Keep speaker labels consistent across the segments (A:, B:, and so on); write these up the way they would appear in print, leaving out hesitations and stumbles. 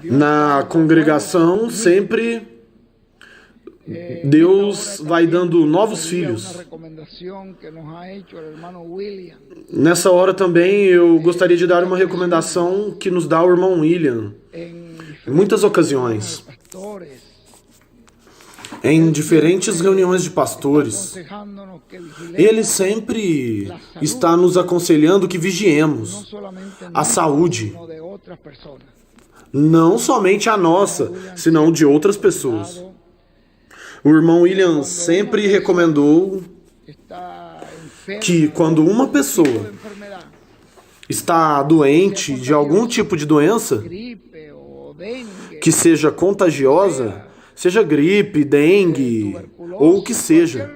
A: Na congregação sempre Deus vai dando novos filhos. Nessa hora também eu gostaria de dar uma recomendação que nos dá o irmão William. Em muitas ocasiões, em diferentes reuniões de pastores, ele sempre está nos aconselhando que vigiemos a saúde, não somente a nossa, senão de outras pessoas. O irmão William sempre recomendou que quando uma pessoa está doente de algum tipo de doença que seja contagiosa, seja gripe, dengue, ou o que seja,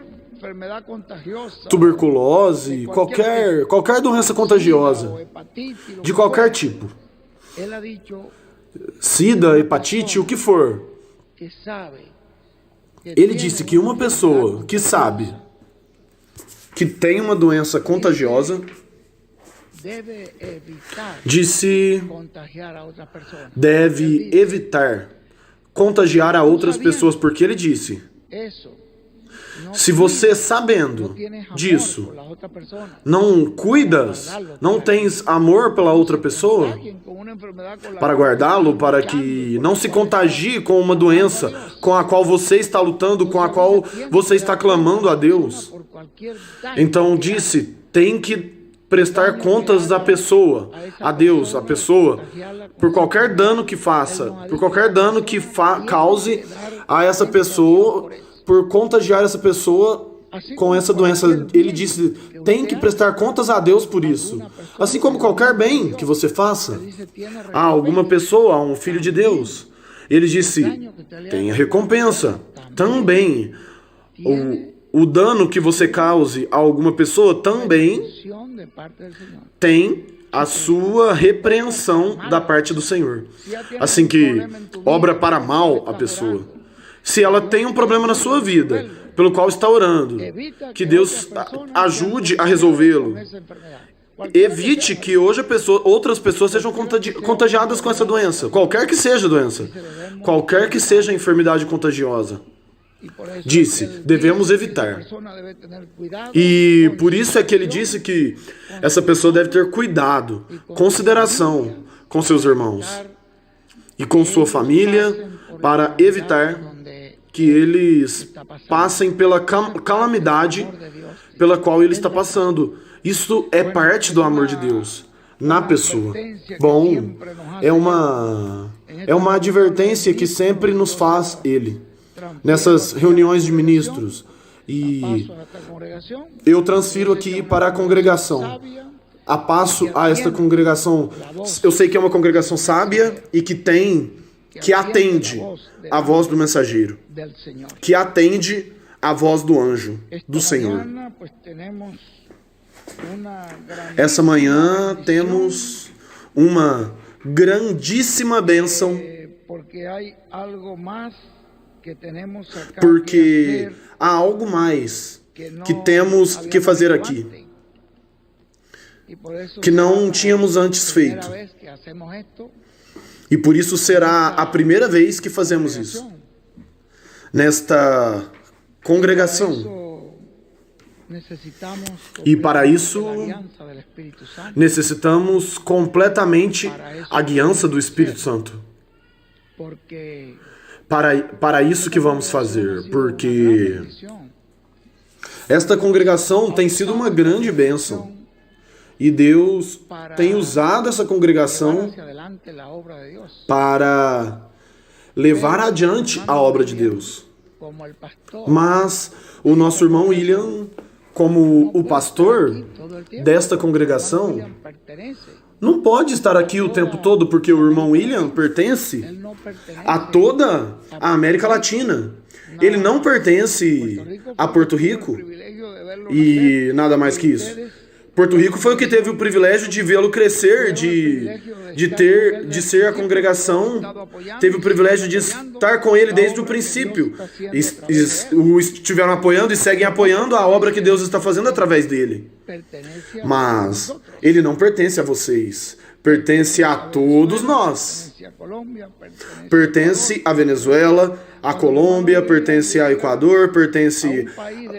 A: tuberculose, qualquer doença contagiosa, de qualquer tipo, sida, hepatite, o que for. Ele disse que uma pessoa que sabe que tem uma doença contagiosa deve evitar contagiar a outras pessoas, porque ele disse: se você, sabendo disso, não cuidas, não tens amor pela outra pessoa, para guardá-lo, para que não se contagie com uma doença com a qual você está lutando, com a qual você está clamando a Deus, então disse, tem que prestar contas da pessoa, a Deus, a pessoa, por qualquer dano que faça, por qualquer dano que cause a essa pessoa, por contagiar essa pessoa com essa doença. Ele disse, tem que prestar contas a Deus por isso. Assim como qualquer bem que você faça a alguma pessoa, a um filho de Deus. Ele disse, tem a recompensa. Também, o dano que você cause a alguma pessoa também tem a sua repreensão da parte do Senhor. Assim que obra para mal a pessoa. Se ela tem um problema na sua vida, pelo qual está orando, que Deus ajude a resolvê-lo. Evite que hoje outras pessoas sejam contagiadas com essa doença, qualquer que seja a doença, qualquer que seja a enfermidade contagiosa. Disse, devemos evitar. E por isso é que ele disse que essa pessoa deve ter cuidado, consideração com seus irmãos e com sua família, para evitar que eles passem pela calamidade pela qual ele está passando. Isso é parte do amor de Deus na pessoa. Bom, é uma advertência que sempre nos faz ele. Nessas reuniões de ministros. E eu transfiro aqui para a congregação. Passo a esta congregação. Eu sei que é uma congregação sábia e que atende a voz do mensageiro, que atende a voz do anjo, do Senhor. Essa manhã temos uma grandíssima bênção, porque há algo mais que temos que fazer aqui, que não tínhamos antes feito. E por isso será a primeira vez que fazemos isso, nesta congregação. E para isso, necessitamos completamente a guiança do Espírito Santo. Para isso que vamos fazer, porque esta congregação tem sido uma grande bênção. E Deus tem usado essa congregação para levar adiante a obra de Deus. Mas o nosso irmão William, como o pastor desta congregação, não pode estar aqui o tempo todo, porque o irmão William pertence a toda a América Latina. Ele não pertence a Porto Rico e nada mais que isso. Porto Rico foi o que teve o privilégio de vê-lo crescer, de ser a congregação, teve o privilégio de estar com ele desde o princípio. O estiveram apoiando e seguem apoiando a obra que Deus está fazendo através dele. Mas ele não pertence a vocês, pertence a todos nós. Pertence à Venezuela, à Colômbia, pertence ao Equador, pertence...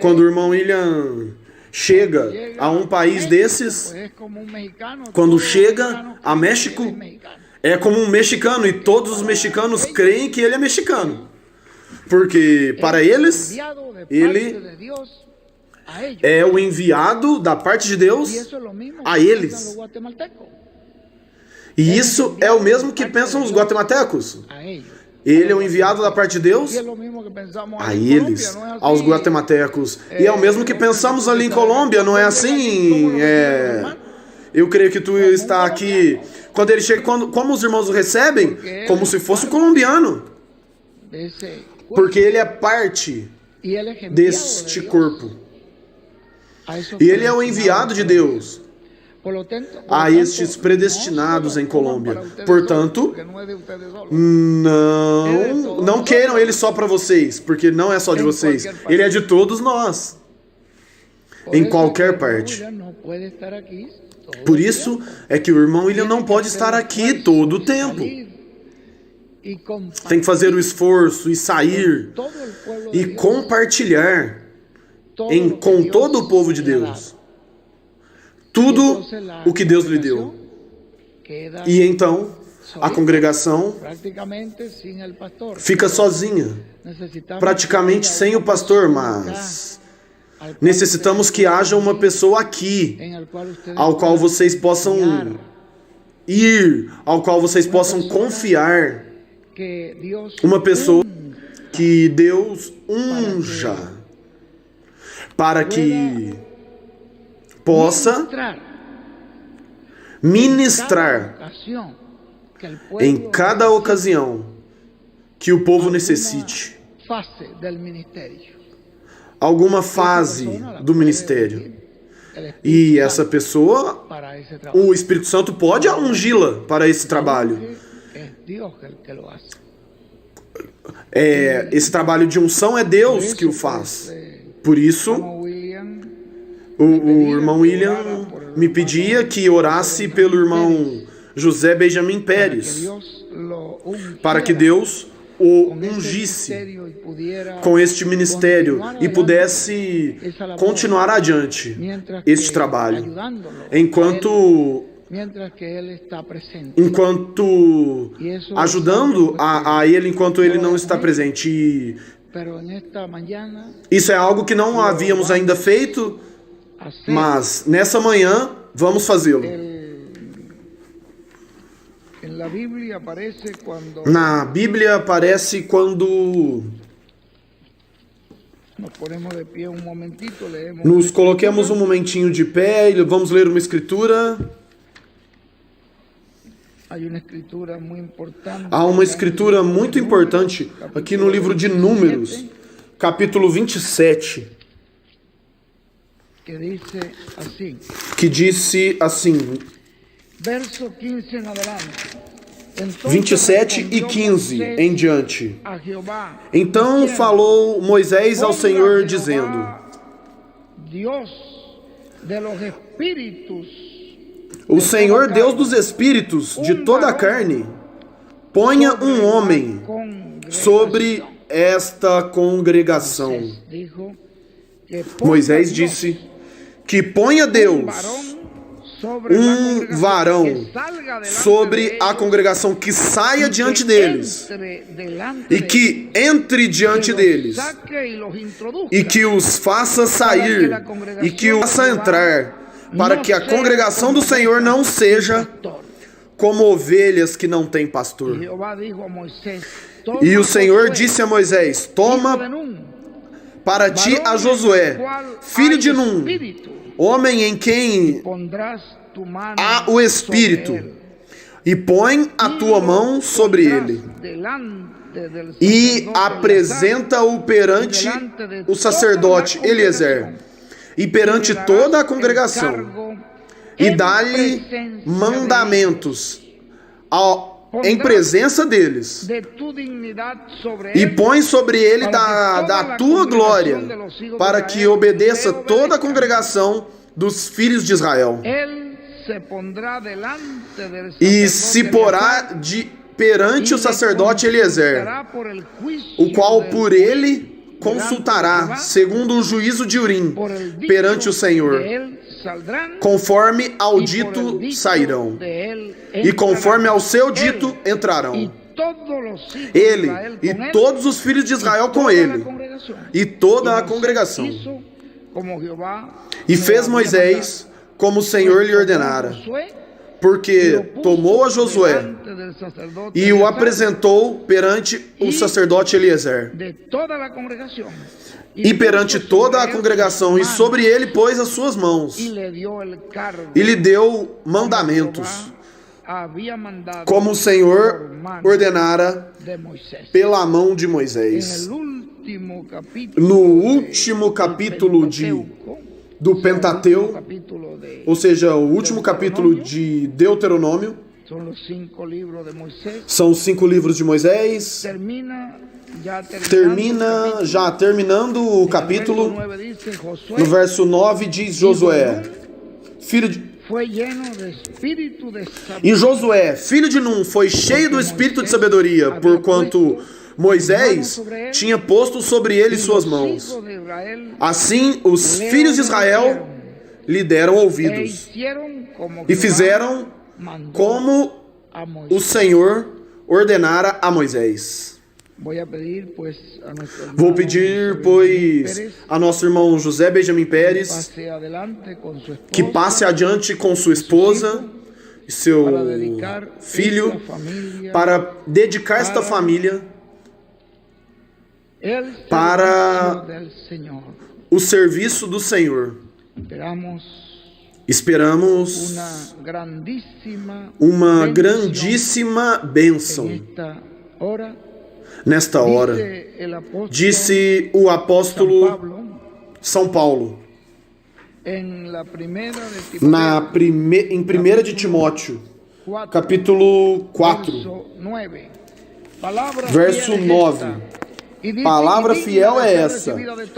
A: Quando o irmão William chega a um país desses, quando chega a México, é como um mexicano, e todos os mexicanos creem que ele é mexicano. Porque para eles, ele é o enviado da parte de Deus a eles. E isso é o mesmo que pensam os guatemaltecos. Ele é o enviado da parte de Deus a eles, aos guatemaltecos. E é o mesmo que pensamos ali em Colômbia, não é assim? Eu creio que tu está aqui. Quando ele chega, como os irmãos o recebem? Como se fosse um colombiano. Porque ele é parte deste corpo. E ele é o enviado de Deus a estes predestinados em Colômbia. Portanto, não queiram ele só para vocês, porque não é só de vocês. Ele é de todos nós, em qualquer parte. Por isso é que o irmão William não pode estar aqui todo o tempo. Tem que fazer o esforço e sair e compartilhar com todo o povo de Deus tudo o que Deus lhe deu. E então a congregação fica sozinha, praticamente sem o pastor, mas necessitamos que haja uma pessoa aqui, ao qual vocês possam ir, ao qual vocês possam confiar. Uma pessoa que Deus unja para que possa ministrar em cada ocasião que o povo necessite alguma fase do ministério. E essa pessoa, o Espírito Santo pode ungí-la para esse trabalho. Esse trabalho de unção é Deus que o faz. Por isso, o irmão William me pedia que orasse pelo irmão José Benjamin Pérez, para que Deus o ungisse com este ministério e pudesse continuar adiante este trabalho, enquanto ajudando a ele enquanto ele não está presente. E isso é algo que não havíamos ainda feito, mas nessa manhã vamos fazê-lo. Na Bíblia aparece quando nos coloquemos um momentinho de pé e vamos ler uma escritura. Há uma escritura muito importante aqui no livro de Números, capítulo 27, que disse assim, 27 e 15 em diante. Então falou Moisés ao Senhor, dizendo: O Senhor, Deus dos espíritos de toda a carne, ponha um homem sobre esta congregação. Moisés disse que ponha Deus um varão sobre a congregação, que saia diante deles e que entre diante deles e que os faça sair e que os faça entrar, para que a congregação do Senhor não seja como ovelhas que não têm pastor. E o Senhor disse a Moisés: toma para ti a Josué, filho de Num, homem em quem há o Espírito, e põe a tua mão sobre ele, e apresenta-o perante o sacerdote Eliezer, e perante toda a congregação, e dá-lhe mandamentos em presença deles, e põe sobre ele da tua glória, para que obedeça toda a congregação dos filhos de Israel. E se porá perante o sacerdote Eliezer, o qual por ele consultará, segundo o juízo de Urim, perante o Senhor. Conforme ao dito sairão, e conforme ao seu dito entrarão. Ele e todos os filhos de Israel com ele, e toda a congregação. E fez Moisés como o Senhor lhe ordenara, porque tomou a Josué e o apresentou perante o sacerdote Eliezer e perante toda a congregação, e sobre ele pôs as suas mãos e lhe deu mandamentos, como o Senhor ordenara pela mão de Moisés. No último capítulo do Pentateuco, ou seja, o último capítulo de Deuteronômio, são os 5 livros de Moisés. Terminando o capítulo, no verso 9 diz Josué, e Josué, filho de Num, foi cheio do espírito de sabedoria, porquanto Moisés tinha posto sobre ele suas mãos. Assim, os filhos de Israel lhe deram ouvidos e fizeram como o Senhor ordenara a Moisés. Vou pedir, pois, a nosso irmão José Benjamin Pérez que passe adiante com sua esposa e seu filho para dedicar esta família para o serviço do Senhor. Esperamos uma grandíssima bênção nesta hora. Disse o apóstolo São Paulo em 1 de Timóteo, capítulo 4, verso 9. Palavra fiel é essa,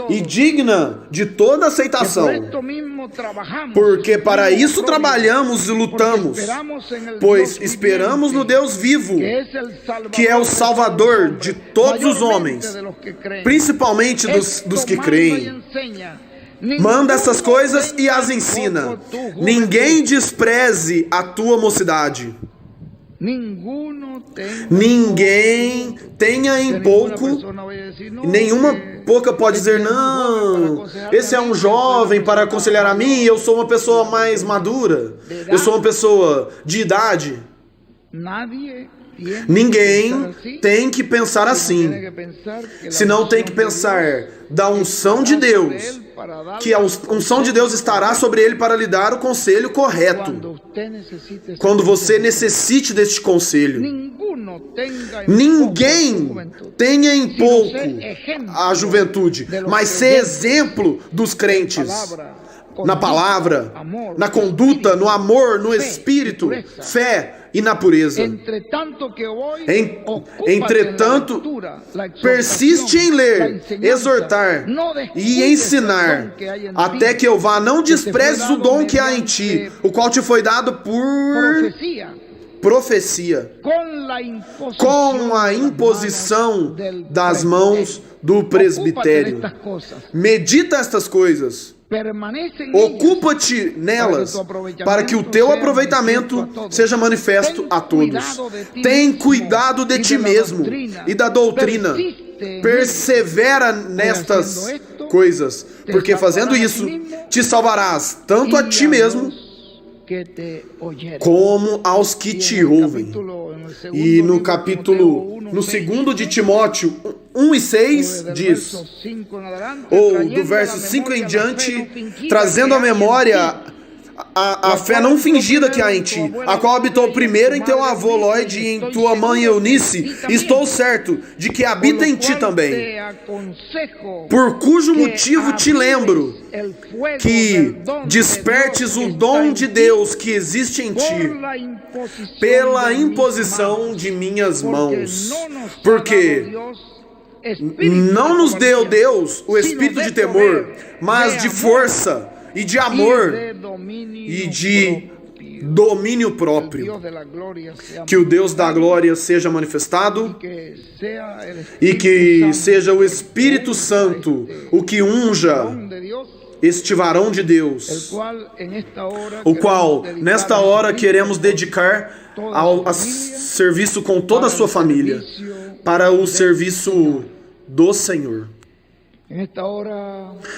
A: e digna de toda aceitação, porque para isso trabalhamos e lutamos, pois esperamos no Deus vivo, que é o Salvador de todos os homens, principalmente dos que creem. Manda essas coisas e as ensina. Ninguém despreze a tua mocidade. Ninguém tenha em pouco, nenhuma pouca pode dizer, não, esse é um jovem para aconselhar a mim, eu sou uma pessoa mais madura, eu sou uma pessoa de idade. Ninguém tem que pensar assim, senão tem que pensar da unção de Deus, que a unção de Deus estará sobre ele para lhe dar o conselho correto, quando você necessite deste conselho. Ninguém tenha em pouco a juventude, mas ser exemplo dos crentes, na palavra, na conduta, no amor, no espírito, fé e na pureza. Entretanto, persiste em ler, exortar e ensinar, até que eu vá. Não desprezes o dom que há em ti, o qual te foi dado por profecia, com a imposição das mãos do presbitério. Medita estas coisas, ocupa-te nelas, para que o teu aproveitamento seja manifesto a todos. Tem cuidado de ti mesmo e da doutrina. Persevera nestas coisas, porque fazendo isso, te salvarás tanto a ti mesmo como aos que te ouvem. E no capítulo, no 2 de Timóteo 1 e 6 diz, ou do verso 5 em diante, trazendo à memória a fé não fingida que há em ti, a qual habitou primeiro em teu avô Lloyd e em tua mãe Eunice, estou certo de que habita em ti também, por cujo motivo te lembro que despertes o dom de Deus que existe em ti, pela imposição de minhas mãos, porque não nos deu Deus o espírito de temor, mas de força e de amor e de domínio próprio. Que o Deus da glória seja manifestado e que seja o Espírito Santo o que unja este varão de Deus, o qual, nesta hora, queremos dedicar ao serviço com toda a sua família, para o serviço do Senhor.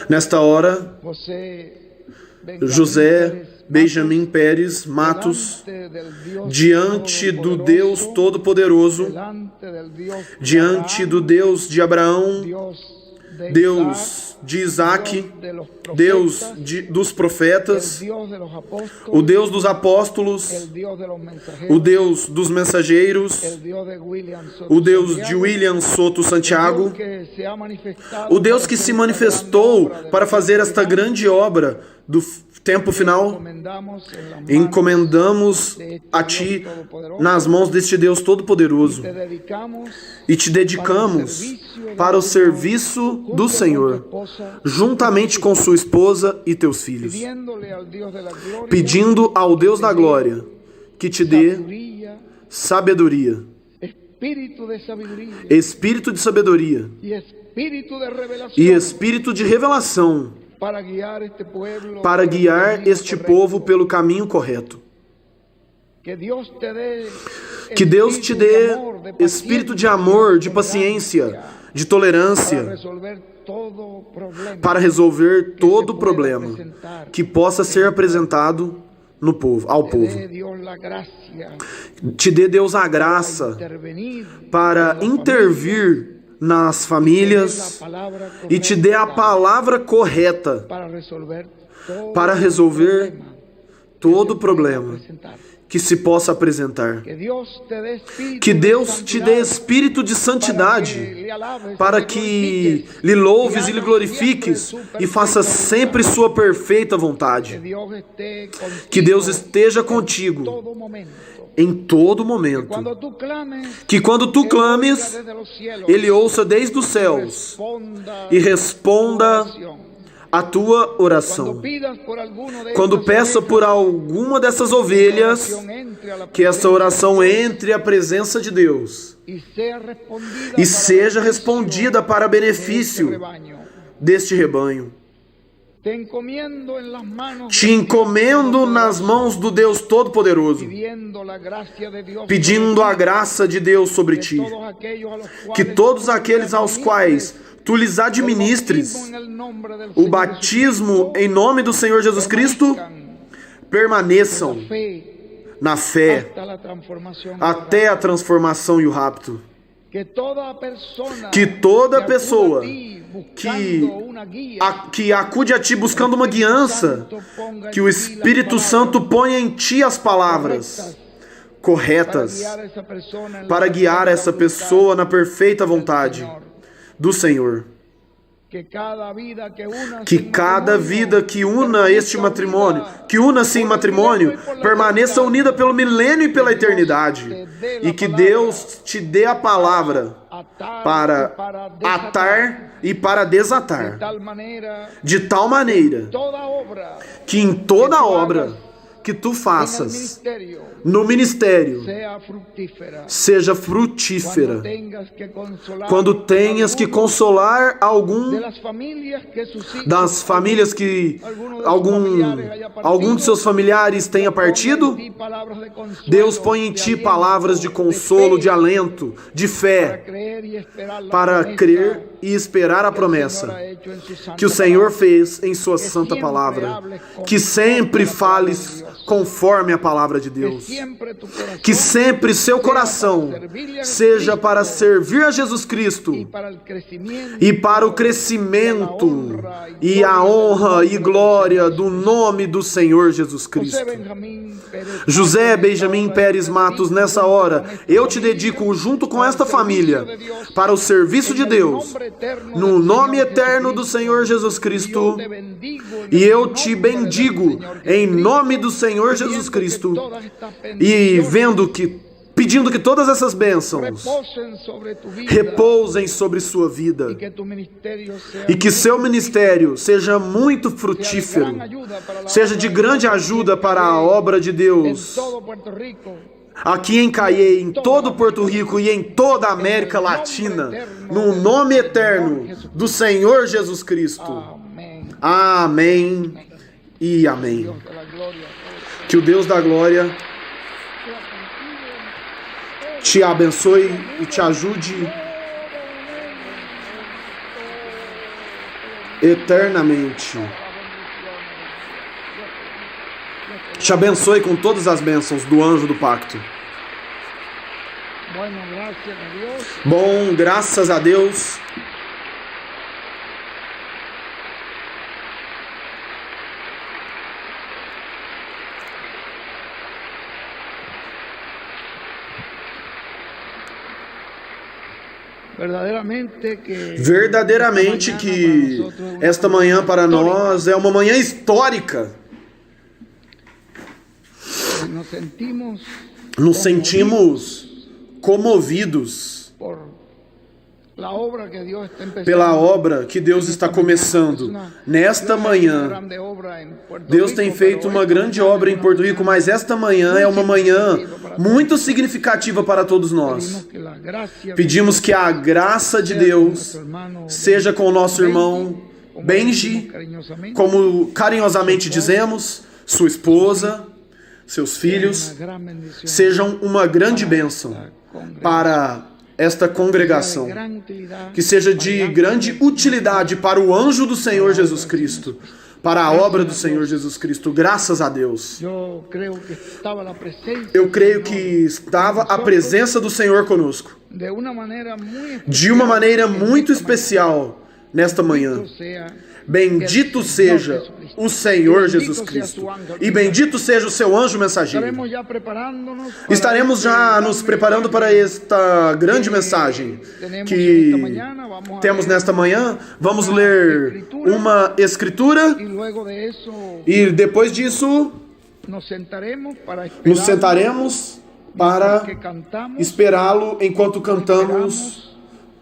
A: Nesta hora, José Benjamin Pérez Matos, diante do Deus Todo-Poderoso, diante do Deus de Abraão, Deus de Isaac, Deus dos profetas, o Deus dos apóstolos, o Deus dos mensageiros, o Deus de William Soto Santiago, o Deus que se manifestou para fazer esta grande obra do tempo final, encomendamos a Ti nas mãos deste Deus Todo-Poderoso e te dedicamos para o serviço do Senhor, juntamente com sua esposa e teus filhos, pedindo ao Deus da glória que te dê sabedoria, espírito de sabedoria e espírito de revelação para guiar este povo pelo caminho correto. Que Deus te dê espírito de amor, de paciência, de tolerância, para resolver todo problema que possa ser apresentado ao povo. Te dê, Deus, a graça para intervir nas famílias e te dê a palavra correta para resolver todo problema que se possa apresentar. Que Deus te dê espírito de santidade para que lhe louves e lhe glorifiques e faça sempre sua perfeita vontade. Que Deus esteja contigo em todo momento. Que quando tu clames, Ele ouça desde os céus e responda a tua oração. Quando peça por alguma dessas ovelhas, que essa oração entre à presença de Deus e seja respondida para benefício deste rebanho. Te encomendo nas mãos do Deus Todo-Poderoso, pedindo a graça de Deus sobre ti, que todos aqueles aos quais tu lhes administres o batismo em nome do Senhor Jesus Cristo, permaneçam na fé até a transformação e o rapto. Que toda pessoa que acude a ti buscando uma guiança, que o Espírito Santo ponha em ti as palavras corretas para guiar essa pessoa na perfeita vontade do Senhor. Que cada vida que una este matrimônio, que una-se em matrimônio, permaneça unida pelo milênio e pela eternidade. E que Deus te dê a palavra para atar e para desatar, de tal maneira que em toda obra que tu faças no ministério seja frutífera. Quando tenhas que consolar algum das famílias que algum de seus familiares tenha partido, Deus põe em ti palavras de consolo, de alento, de fé, para crer e esperar a promessa que o Senhor fez em sua santa palavra. Que sempre fales conforme a palavra de Deus. Que sempre seu coração seja para servir a Jesus Cristo e para o crescimento e a honra e glória do nome do Senhor Jesus Cristo. José Benjamin Pérez Matos, nessa hora, eu te dedico junto com esta família para o serviço de Deus, no nome eterno do Senhor Jesus Cristo, e eu te bendigo em nome do Senhor Jesus Cristo, e vendo que pedindo que todas essas bênçãos repousem sobre sua vida e que seu ministério seja muito frutífero, seja de grande ajuda para a obra de Deus aqui em Caiê, em todo Porto Rico e em toda a América Latina, no nome eterno do Senhor Jesus Cristo. Amém e amém. Que o Deus da glória te abençoe e te ajude eternamente. Te abençoe com todas as bênçãos do anjo do pacto. Bom, graças a Deus. Verdadeiramente que esta manhã para nós é uma manhã histórica. Nos sentimos comovidos pela obra que Deus está começando. Nesta manhã, Deus tem feito uma grande obra em Porto Rico, mas esta manhã é uma manhã muito significativa para todos nós. Pedimos que a graça de Deus seja com o nosso irmão Benji, como carinhosamente dizemos, sua esposa, seus filhos, sejam uma grande bênção para esta congregação, que seja de grande utilidade para o anjo do Senhor Jesus Cristo, para a obra do Senhor Jesus Cristo, graças a Deus. Eu creio que estava a presença do Senhor conosco, de uma maneira muito especial nesta manhã. Bendito seja o Senhor Jesus Cristo e bendito seja o seu anjo mensageiro. Estaremos já nos preparando para esta grande mensagem que temos nesta manhã. Vamos ler uma escritura e depois disso nos sentaremos para esperá-lo enquanto cantamos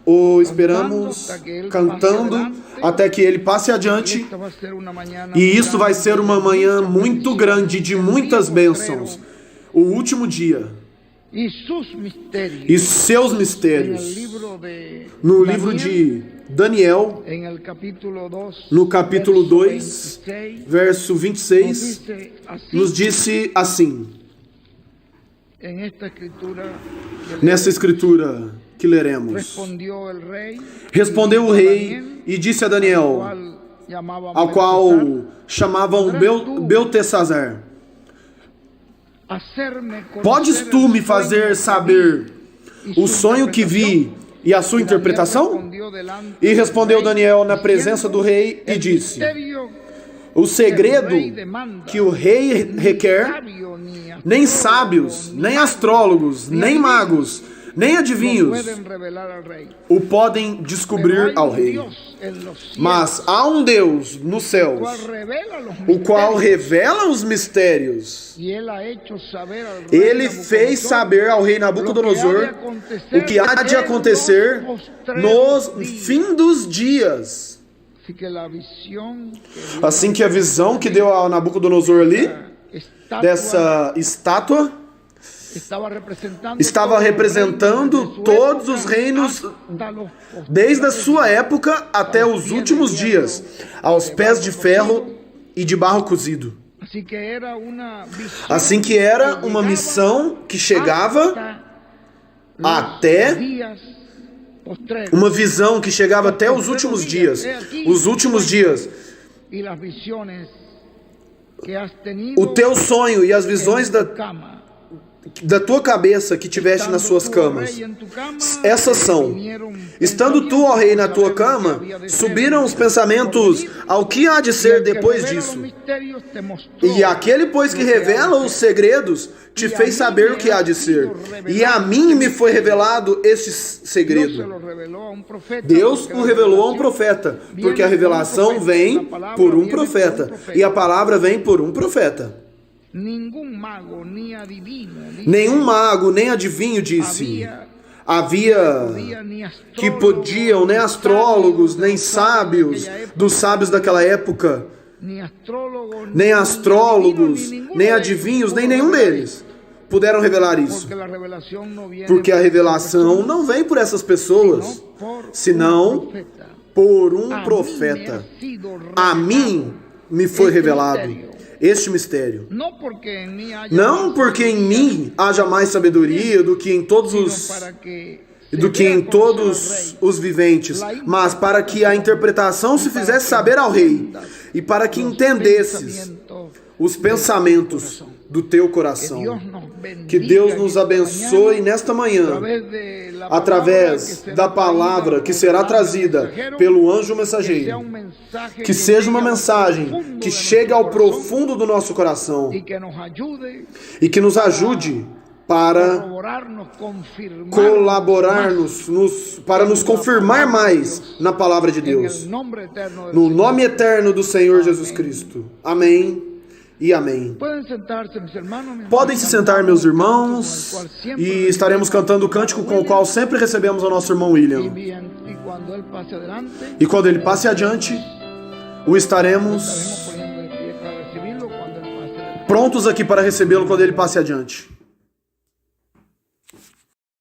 A: ou esperamos cantando até que ele passe adiante. E isso vai ser uma manhã muito grande, de muitas bênçãos. O último dia. E seus mistérios. No livro de Daniel, no capítulo 2, verso 26, nos disse assim. Nessa escritura que leremos. Respondeu o rei e disse a Daniel, ao qual chamavam Beltesazar: podes tu me fazer saber o sonho que vi e a sua interpretação? E respondeu Daniel na presença do rei e disse: o segredo que o rei requer, nem sábios, nem astrólogos, nem magos, nem adivinhos o podem descobrir ao rei. Mas há um Deus nos céus, o qual revela os mistérios. Ele fez saber ao rei Nabucodonosor o que há de acontecer nos fim dos dias. Assim que a visão que deu a Nabucodonosor ali, dessa estátua, estava representando todos os reinos desde a sua época até os últimos dias, aos pés de ferro e de barro cozido. Assim que era uma missão que chegava até uma visão que chegava até os últimos dias. Os últimos dias. O teu sonho e as visões da tua cabeça que tiveste nas suas camas, essas são: estando tu, ó rei, na tua cama, subiram os pensamentos ao que há de ser depois disso. E aquele, pois, que revela os segredos, te fez saber o que há de ser. E a mim me foi revelado este segredo. Deus o revelou a um profeta, porque a revelação vem por um profeta, e a palavra vem por um profeta. Nenhum mago, nem adivinho disse. Havia que podiam, nem astrólogos, nem sábios, dos sábios daquela época, nem astrólogos, nem adivinhos, nem nenhum deles puderam revelar isso. Porque a revelação não vem por essas pessoas, senão por um profeta. A mim me foi revelado este mistério. Não porque em mim haja mais sabedoria do que em todos os viventes, mas para que a interpretação se fizesse saber ao rei, e para que entendesses os pensamentos do teu coração. Que Deus nos abençoe nesta manhã, através da palavra que será trazida pelo anjo mensageiro. Que seja uma mensagem que chegue ao profundo do nosso coração e que nos ajude para colaborar-nos, para nos confirmar mais na palavra de Deus. No nome eterno do Senhor Jesus Cristo. Amém. E amém. Podem se sentar, meus irmãos, e estaremos cantando o cântico com o qual sempre recebemos o nosso irmão William. E quando ele passe adiante, o estaremos prontos aqui para recebê-lo quando ele passe adiante.